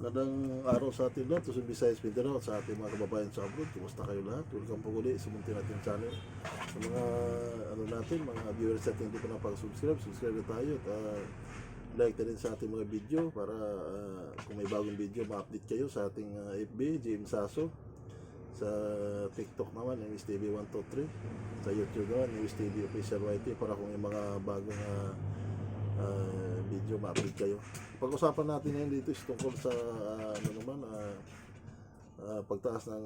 Magandang araw sa ating lahat, sa Visayas, Mindanao, sa ating mga kababayan sa abroad. Kumusta kayo lahat? Welcome po ulit sa munti natin channel. Sa mga mga viewers natin hindi pa nakapag-subscribe, subscribe na tayo at like na rin sa ating mga video para kung may bagong video, ma-update kayo sa ating FB, James Sasso. Sa TikTok naman, yung STV123. Sa YouTube naman, yung STV Official YT para kung may mga bagong video ma-update kayo. Pag-usapan natin ngayon dito is tungkol sa pagtaas ng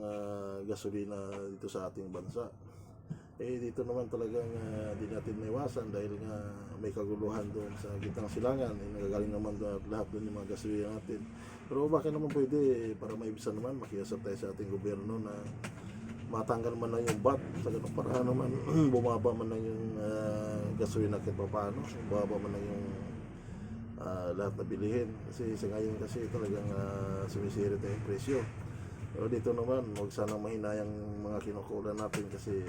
gasolina dito sa ating bansa. Dito naman talagang di natin maiwasan dahil nga may kaguluhan doon sa gitnang silangan. Nagagaling naman lahat doon yung mga gasolina natin. Pero bakit naman pwede para maibisan naman makiusap tayo sa ating gobyerno na matanggal man lang yung VAT sa ganung paraan naman bumaba man lang yung gasolina kahit paano, bumaba man lang yung lahat na bilihin kasi sa ngayon kasi talagang sumisirit na yung presyo. Pero dito naman huwag sanang mahinayang mga kinukulan natin kasi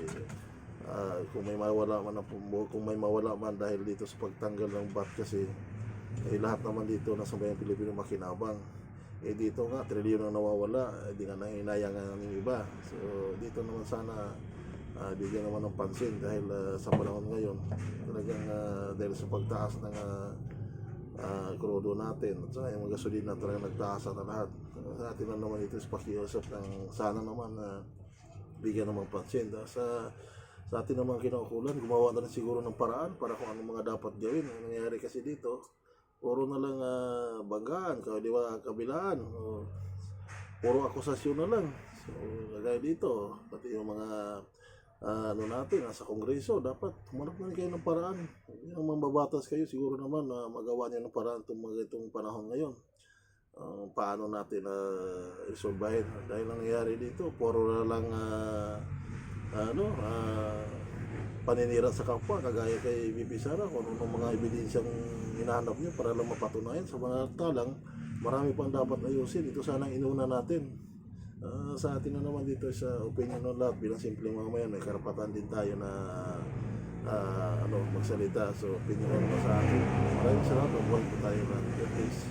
kung may mawala man dahil dito sa pagtanggal ng VAT kasi lahat naman dito nasa bayang Pilipino makinabang. Dito nga trilyon ang nawawala, di nga nahinayang ng iba. So dito naman sana bigyan naman ng pansin dahil sa panahon ngayon talagang dahil sa pagtaas ng krudo natin at saka yung mga gasolina talagang nagtaas na lahat. Sa atin lang naman ito is pakiusap ng sana naman bigyan naman pansin. Sa atin naman kinaukulan, gumawa na rin siguro ng paraan para kung anong mga dapat gawin. Ang nangyayari kasi dito puro na lang banggaan, kabilaan, puro akusasyon na lang. So lagay dito pati yung mga natin nasa kongreso dapat humanap na rin kayo ng paraan. Yung mambabatas kayo siguro naman magawa niyo ng paraan itong panahon ngayon. Paano natin isolbahin dahil ang nangyayari dito puro na lang paninira sa kapwa kagaya kay VP Sara kung ano mga ebidensyang hinahanap niyo para lang mapatunayan sa mga talang marami pang dapat ayusin. Ito sana ang inuna natin. Sa atin na naman dito sa opinion ng lahat bilang simpleng mamayan may karapatan din tayo na magsalita. So opinion naman sa atin. Maraming salamat. Buhay po tayo lahat. Peace.